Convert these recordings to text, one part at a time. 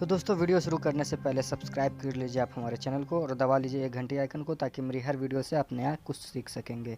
तो दोस्तों वीडियो शुरू करने से पहले सब्सक्राइब कर लीजिए आप हमारे चैनल को और दबा लीजिए एक घंटी आइकन को, ताकि मेरी हर वीडियो से आप नया कुछ सीख सकेंगे।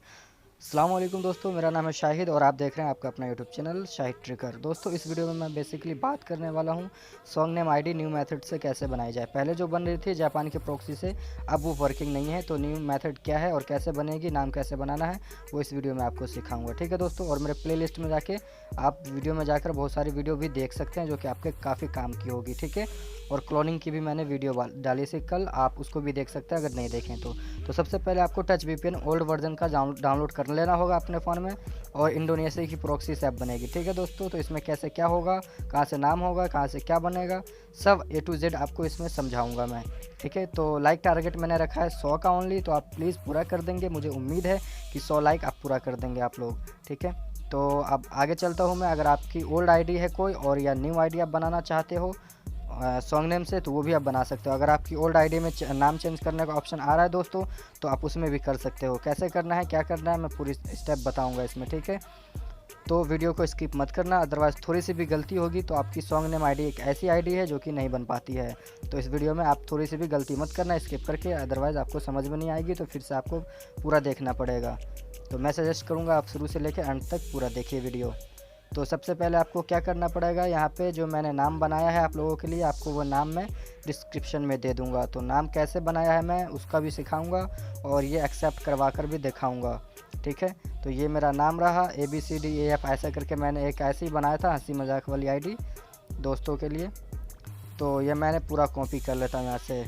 अस्सलाम वालेकुम दोस्तों, मेरा नाम है शाहिद और आप देख रहे हैं आपका अपना यूट्यूब चैनल शाहिद ट्रिकर। दोस्तों इस वीडियो में मैं बेसिकली बात करने वाला हूं song name ID new method से कैसे बनाई जाए। पहले जो बन रही थी जापान के प्रॉक्सी से, अब वो वर्किंग नहीं है। तो न्यू मेथड क्या है और कैसे बनेगी, नाम कैसे बनाना है, वो इस वीडियो में आपको सिखाऊंगा। ठीक है दोस्तों, और मेरे प्ले लिस्ट में जाके आप वीडियो में जाकर बहुत सारी वीडियो भी देख सकते हैं जो कि आपके काफ़ी काम की होगी। ठीक है, और क्लोनिंग की भी मैंने वीडियो डाली थी कल, आप उसको भी देख सकते हैं अगर नहीं देखें तो सबसे पहले आपको टच वीपीएन ओल्ड वर्जन का डाउनलोड कर लेना होगा अपने फ़ोन में, और इंडोनेशिया की प्रॉक्सी से ऐप बनेगी। ठीक है दोस्तों, तो इसमें कैसे क्या होगा, कहाँ से नाम होगा, कहाँ से क्या बनेगा, सब A to Z आपको इसमें समझाऊंगा मैं। ठीक है, तो लाइक टारगेट मैंने रखा है 100 का ओनली, तो आप प्लीज़ पूरा कर देंगे। मुझे उम्मीद है कि 100 लाइक आप पूरा कर देंगे आप लोग। ठीक है, तो अब आगे चलता हूँ मैं। अगर आपकी ओल्ड आईडी है कोई और या न्यू आईडी आप बनाना चाहते हो सॉन्ग नेम से, तो वो भी आप बना सकते हो। अगर आपकी ओल्ड आईडी में नाम चेंज करने का ऑप्शन आ रहा है दोस्तों, तो आप उसमें भी कर सकते हो। कैसे करना है, क्या करना है, मैं पूरी स्टेप बताऊंगा इसमें। ठीक है, तो वीडियो को स्किप मत करना, अदरवाइज़ थोड़ी सी भी गलती होगी तो आपकी सॉन्ग नेम आईडी एक ऐसी आईडी है जो कि नहीं बन पाती है। तो इस वीडियो में आप थोड़ी सी भी गलती मत करना स्किप करके, अदरवाइज़ आपको समझ में नहीं आएगी, तो फिर से आपको पूरा देखना पड़ेगा। तो मैं सजेस्ट करूँगा आप शुरू से लेकर अंत तक पूरा देखिए वीडियो। तो सबसे पहले आपको क्या करना पड़ेगा, यहाँ पे जो मैंने नाम बनाया है आप लोगों के लिए, आपको वो नाम मैं डिस्क्रिप्शन में दे दूँगा। तो नाम कैसे बनाया है मैं उसका भी सिखाऊंगा और ये एक्सेप्ट करवा कर भी दिखाऊंगा। ठीक है, तो ये मेरा नाम रहा ABCDEF, ऐसा करके मैंने एक ऐसे ही बनाया था हंसी मजाक वाली आईडी दोस्तों के लिए। तो ये मैंने पूरा कॉपी कर लेता हूँ यहाँ से।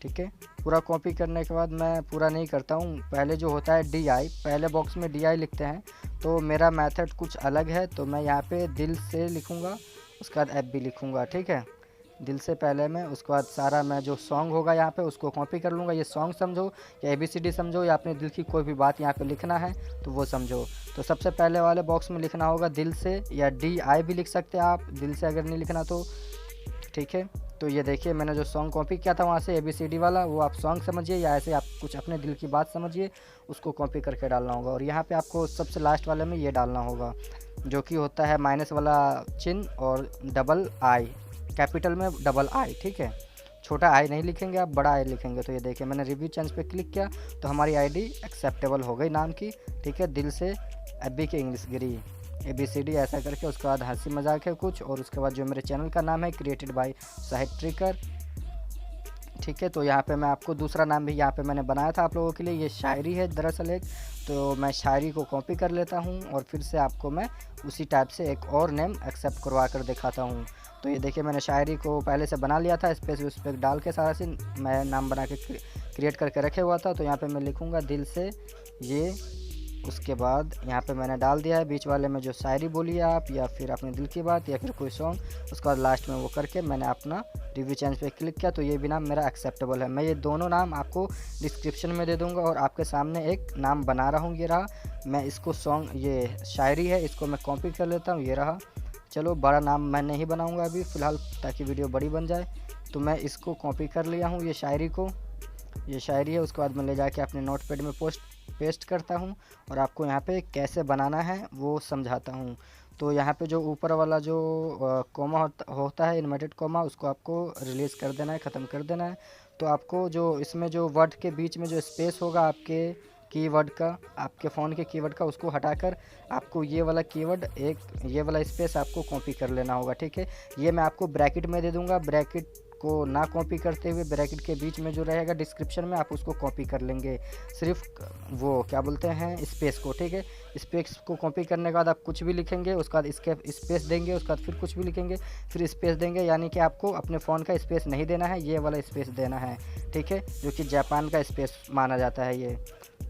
ठीक है, पूरा कॉपी करने के बाद मैं पूरा नहीं करता हूँ, पहले जो होता है DI, पहले बॉक्स में DI लिखते हैं, तो मेरा मेथड कुछ अलग है। तो मैं यहाँ पे दिल से लिखूँगा, उसके बाद FB लिखूँगा। ठीक है, दिल से पहले मैं, उसके बाद सारा मैं जो सॉन्ग होगा यहाँ पे उसको कॉपी कर लूँगा। ये सॉन्ग समझो या ABCD समझो या अपने दिल की कोई भी बात यहाँ पे लिखना है तो वो समझो। तो सबसे पहले वाले बॉक्स में लिखना होगा दिल से, या DI भी लिख सकते हैं आप दिल से अगर नहीं लिखना तो। ठीक है, तो ये देखिए मैंने जो सॉन्ग कॉपी किया था वहाँ से ABCD वाला, वो आप सॉन्ग समझिए या ऐसे आप कुछ अपने दिल की बात समझिए, उसको कॉपी करके डालना होगा। और यहाँ पे आपको सबसे लास्ट वाले में ये डालना होगा जो कि होता है माइनस वाला चिन्ह और डबल आई, कैपिटल में डबल आई। ठीक है, छोटा आई नहीं लिखेंगे आप, बड़ा आई लिखेंगे। तो ये देखिए मैंने रिव्यू चेंज पे क्लिक किया तो हमारी आईडी एक्सेप्टेबल हो गई नाम की। ठीक है, दिल से FB के इंग्लिश गिरी ABCD ऐसा करके, उसके बाद हंसी मजाक है कुछ, और उसके बाद जो मेरे चैनल का नाम है क्रिएटेड बाय शाहिद ट्रिकर। ठीक है, तो यहाँ पे मैं आपको दूसरा नाम भी यहाँ पे मैंने बनाया था आप लोगों के लिए, ये शायरी है दरअसल एक, तो मैं शायरी को कॉपी कर लेता हूँ और फिर से आपको मैं उसी टाइप से एक और नेम एक्सेप्ट करवा कर दिखाता हूँ। तो ये देखिए मैंने शायरी को पहले से बना लिया था, स्पेस उस पर डाल के सारा सीन मैं नाम बना के क्रिएट करके रखे हुआ था। तो यहाँ पे मैं लिखूँगा दिल से ये, उसके बाद यहाँ पे मैंने डाल दिया है बीच वाले में जो शायरी बोली है आप, या फिर अपने दिल की बात या फिर कोई सॉन्ग, उसके बाद लास्ट में वो करके मैंने अपना रिव्यू चेंज पे क्लिक किया। तो ये भी नाम मेरा एक्सेप्टेबल है। मैं ये दोनों नाम आपको डिस्क्रिप्शन में दे दूंगा और आपके सामने एक नाम बना रहा हूँ, ये रहा। मैं इसको सॉन्ग, ये शायरी है, इसको मैं कॉपी कर लेता हूँ, ये रहा। चलो बड़ा नाम मैं नहीं बनाऊँगा अभी फ़िलहाल, ताकि वीडियो बड़ी बन जाए। तो मैं इसको कॉपी कर लिया हूँ, ये शायरी को, ये शायरी है। उसके बाद मैं ले जाके अपने नोटपैड में पेस्ट करता हूँ और आपको यहाँ पे कैसे बनाना है वो समझाता हूँ। तो यहाँ पे जो ऊपर वाला जो कोमा होता है इन्वर्टेड कोमा, उसको आपको रिलीज़ कर देना है, ख़त्म कर देना है। तो आपको जो इसमें जो वर्ड के बीच में जो स्पेस होगा आपके कीवर्ड का, आपके फ़ोन के कीवर्ड का, उसको हटाकर आपको ये वाला कीवर्ड, एक ये वाला स्पेस आपको कॉपी कर लेना होगा। ठीक है, ये मैं आपको ब्रैकेट में दे दूँगा, ब्रैकेट को ना कॉपी करते हुए ब्रैकेट के बीच में जो रहेगा डिस्क्रिप्शन में आप उसको कॉपी कर लेंगे, सिर्फ वो क्या बोलते हैं स्पेस को। ठीक है, स्पेस को कॉपी करने के बाद आप कुछ भी लिखेंगे, उसके बाद इसके स्पेस देंगे, उसके बाद फिर कुछ भी लिखेंगे, फिर स्पेस देंगे, यानी कि आपको अपने फ़ोन का स्पेस नहीं देना है, ये वाला स्पेस देना है। ठीक है, जो कि जापान का स्पेस माना जाता है ये।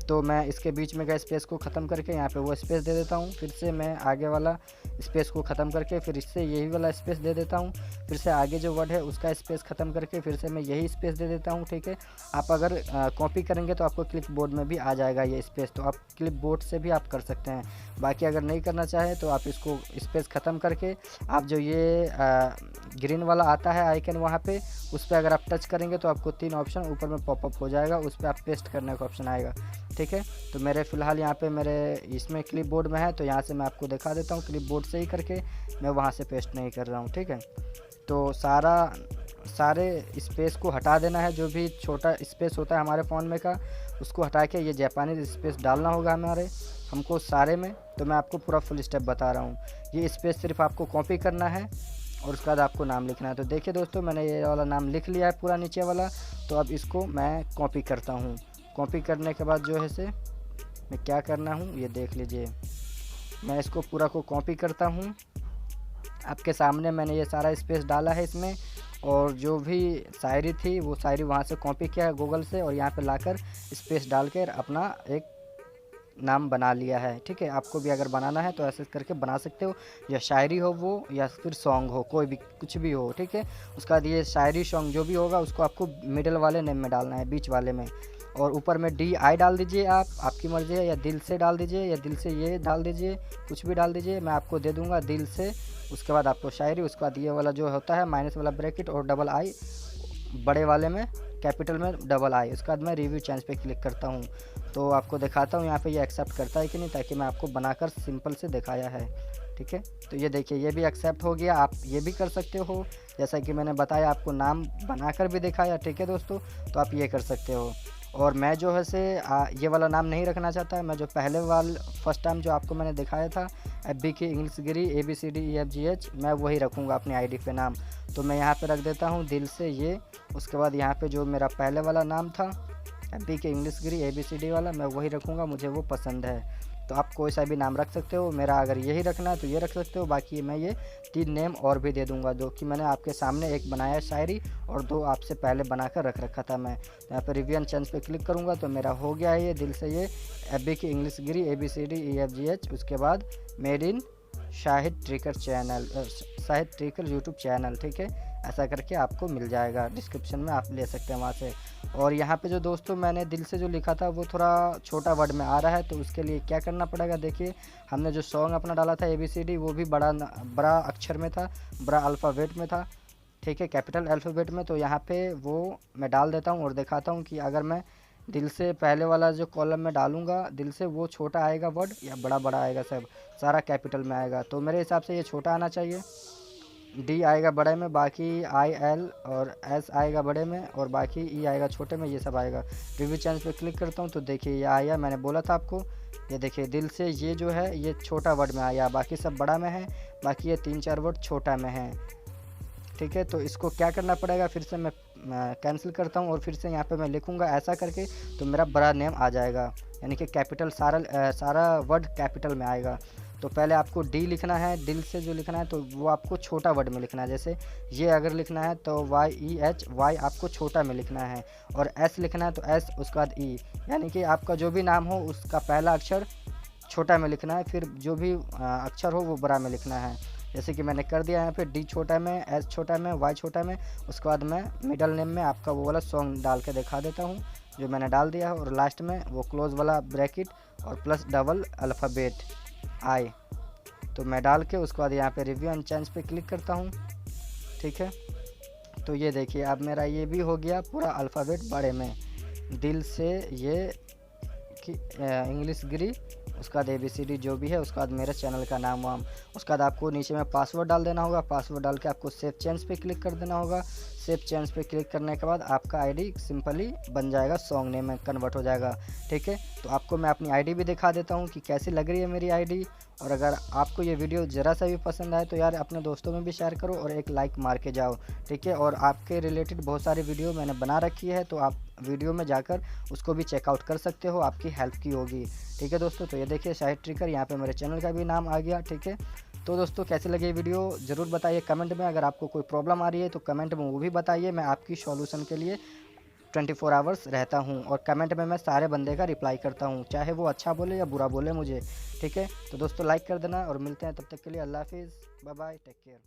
तो मैं इसके बीच में का स्पेस को ख़त्म करके यहाँ पे वो स्पेस दे देता हूँ, फिर से मैं आगे वाला स्पेस को ख़त्म करके फिर इससे यही वाला स्पेस दे देता हूँ, फिर से आगे जो वर्ड है उसका स्पेस ख़त्म करके फिर से मैं यही स्पेस दे देता हूँ। ठीक है, आप अगर कॉपी करेंगे तो आपको क्लिप बोर्ड में भी आ जाएगा ये स्पेस, तो आप क्लिप बोर्ड से भी आप कर सकते हैं। बाकी अगर नहीं करना चाहें तो आप इसको स्पेस ख़त्म करके आप जो ये ग्रीन वाला आता है आइकन वहाँ पे, उस पर अगर आप टच करेंगे तो आपको 3 ऑप्शन ऊपर में पॉपअप हो जाएगा, उस पर आप पेस्ट करने का ऑप्शन आएगा। ठीक है, तो मेरे फ़िलहाल यहाँ पे मेरे इसमें क्लिप बोर्ड में है, तो यहाँ से मैं आपको दिखा देता हूँ क्लिप बोर्ड से ही करके, मैं वहाँ से पेस्ट नहीं कर रहा हूँ। ठीक है, तो सारा सारे स्पेस को हटा देना है, जो भी छोटा स्पेस होता है हमारे फ़ोन में का, उसको हटा के ये जापानीज़ स्पेस डालना होगा हमको सारे में। तो मैं आपको पूरा फुल स्टेप बता रहा हूँ। ये स्पेस सिर्फ आपको कॉपी करना है और उसके बाद आपको नाम लिखना है। तो देखिए दोस्तों, मैंने ये वाला नाम लिख लिया है पूरा नीचे वाला। तो अब इसको मैं कॉपी करता हूँ। कॉपी करने के बाद जो है से मैं क्या करना हूँ ये देख लीजिए। मैं इसको पूरा को कॉपी करता हूँ। आपके सामने मैंने ये सारा स्पेस डाला है इसमें, और जो भी शायरी थी वो शायरी वहाँ से कॉपी किया है गूगल से, और यहाँ पे लाकर स्पेस डाल कर अपना एक नाम बना लिया है। ठीक है, आपको भी अगर बनाना है तो ऐसे करके बना सकते हो, या शायरी हो वो या फिर सॉन्ग हो, कोई भी कुछ भी हो। ठीक है, उसके बाद ये शायरी सॉन्ग जो भी होगा उसको आपको मिडिल वाले नेम में डालना है, बीच वाले में, और ऊपर में DI डाल दीजिए। आपकी मर्ज़ी है, या दिल से डाल दीजिए, या दिल से ये डाल दीजिए, कुछ भी डाल दीजिए। मैं आपको दे दूँगा दिल से। उसके बाद आपको शायरी, उसके बाद ये वाला जो होता है माइनस वाला ब्रैकेट और DI बड़े वाले में कैपिटल में DI। उसके बाद मैं रिव्यू चेंज पे क्लिक करता हूँ। तो आपको दिखाता हूँ यहाँ पे ये एक्सेप्ट करता है कि नहीं, ताकि मैं आपको बनाकर सिंपल से दिखाया है। ठीक है, तो ये देखिए ये भी एक्सेप्ट हो गया। आप ये भी कर सकते हो, जैसा कि मैंने बताया आपको नाम बनाकर भी दिखाया। ठीक है दोस्तों, तो आप ये कर सकते हो। और मैं जो है से ये वाला नाम नहीं रखना चाहता। मैं जो पहले फर्स्ट टाइम जो आपको मैंने दिखाया था APKE इंग्लिश गिरी ABCDEFGH, मैं वही रखूँगा अपनी ID पे नाम। तो मैं यहाँ पे रख देता हूँ दिल से ये। उसके बाद यहाँ पे जो मेरा पहले वाला नाम था APKE इंग्लिश गिरी ABCD वाला, मैं वही रखूँगा, मुझे वो पसंद है। तो आप कोई सा भी नाम रख सकते हो। मेरा अगर यही रखना है तो ये रख सकते हो। बाकी मैं ये 3 नेम और भी दे दूंगा, जो कि मैंने आपके सामने एक बनाया शायरी और 2 आपसे पहले बनाकर रख रखा था मैं। यहाँ पर रिव्यू एंड चेंज पे क्लिक करूँगा तो मेरा हो गया है ये दिल से ये APKE इंग्लिश गिरी ABCDEFGH। उसके बाद made in Shahid Tricker channel, Shahid Tricker YouTube channel. ठीक है, ऐसा करके आपको मिल जाएगा, डिस्क्रिप्शन में आप ले सकते हैं वहाँ से। और यहाँ पे जो दोस्तों मैंने दिल से जो लिखा था वो थोड़ा छोटा वर्ड में आ रहा है, तो उसके लिए क्या करना पड़ेगा। देखिए, हमने जो सॉन्ग अपना डाला था ABCD, वो भी बड़ा अक्षर में था, बड़ा अल्फ़ाबेट में था। ठीक है, कैपिटल अल्फ़ाबेट में। तो यहाँ पे वो मैं डाल देता हूँ और दिखाता हूँ कि अगर मैं दिल से पहले वाला जो कॉलम में डालूँगा दिल से, वो छोटा आएगा वर्ड या बड़ा आएगा, सब सारा कैपिटल में आएगा। तो मेरे हिसाब से ये छोटा आना चाहिए, D आएगा बड़े में, बाकी IL और S आएगा बड़े में, और बाकी E आएगा छोटे में, ये सब आएगा। रिव्यू चेंज पे क्लिक करता हूँ तो देखिए ये आया, मैंने बोला था आपको। ये देखिए दिल से ये जो है ये छोटा वर्ड में आया, बाकी सब बड़ा में है, बाकी ये 3-4 वर्ड छोटा में है। ठीक है, तो इसको क्या करना पड़ेगा, फिर से मैं कैंसिल करता हूँ और फिर से यहाँ पे मैं लिखूँगा ऐसा करके, तो मेरा बड़ा नेम आ जाएगा, यानी कि कैपिटल सारा वर्ड कैपिटल में आएगा। तो पहले आपको D लिखना है, दिल से जो लिखना है तो वो आपको छोटा वर्ड में लिखना है। जैसे ये अगर लिखना है तो YEHY आपको छोटा में लिखना है, और S लिखना है तो S, उसके बाद E, यानी कि आपका जो भी नाम हो उसका पहला अक्षर छोटा में लिखना है, फिर जो भी अक्षर हो वो बड़ा में लिखना है। जैसे कि मैंने कर दिया यहाँ पे D छोटा में, S छोटा में, Y छोटा में। उसके बाद मैं मिडल नेम में आपका वो वाला सॉन्ग डाल के दिखा देता हूँ जो मैंने डाल दिया है, और लास्ट में वो क्लोज वाला ब्रैकेट और प्लस डबल अल्फ़ाबेट I। तो मैं डाल के उसके बाद यहाँ पे रिव्यू एंड चेंज पे क्लिक करता हूँ। ठीक है, तो ये देखिए अब मेरा ये भी हो गया पूरा अल्फ़ाबेट बड़े में, दिल से ये इंग्लिश गिरी, उसके बाद ABCD जो भी है, उसके बाद मेरे चैनल का नाम वाम। उसके बाद आपको नीचे में पासवर्ड डाल देना होगा। पासवर्ड डाल के आपको सेव चेंज पे क्लिक कर देना होगा। सेव चेंज पे क्लिक करने के बाद आपका ID सिंपली बन जाएगा, सॉन्ग नेम में कन्वर्ट हो जाएगा। ठीक है, तो आपको मैं अपनी ID भी दिखा देता हूँ कि कैसी लग रही है मेरी ID। और अगर आपको ये वीडियो ज़रा सा भी पसंद आए तो यार अपने दोस्तों में भी शेयर करो और एक लाइक मार के जाओ। ठीक है, और आपके रिलेटेड बहुत सारी वीडियो मैंने बना रखी है, तो आप वीडियो में जाकर उसको भी चेकआउट कर सकते हो, आपकी हेल्प की होगी। ठीक है दोस्तों, तो ये देखिए शाहिद ट्रिकर, यहाँ पे मेरे चैनल का भी नाम आ गया। ठीक है, तो दोस्तों कैसी लगी वीडियो ज़रूर बताइए कमेंट में। अगर आपको कोई प्रॉब्लम आ रही है तो कमेंट में वो भी बताइए, मैं आपकी सॉल्यूशन के लिए 24 आवर्स रहता हूँ, और कमेंट में मैं सारे बंदे का रिप्लाई करता हूँ, चाहे वो अच्छा बोले या बुरा बोले मुझे। ठीक है, तो दोस्तों लाइक कर देना, और मिलते हैं तब तक के लिए। अल्लाह हाफिज़, बाय बाय, टेक केयर।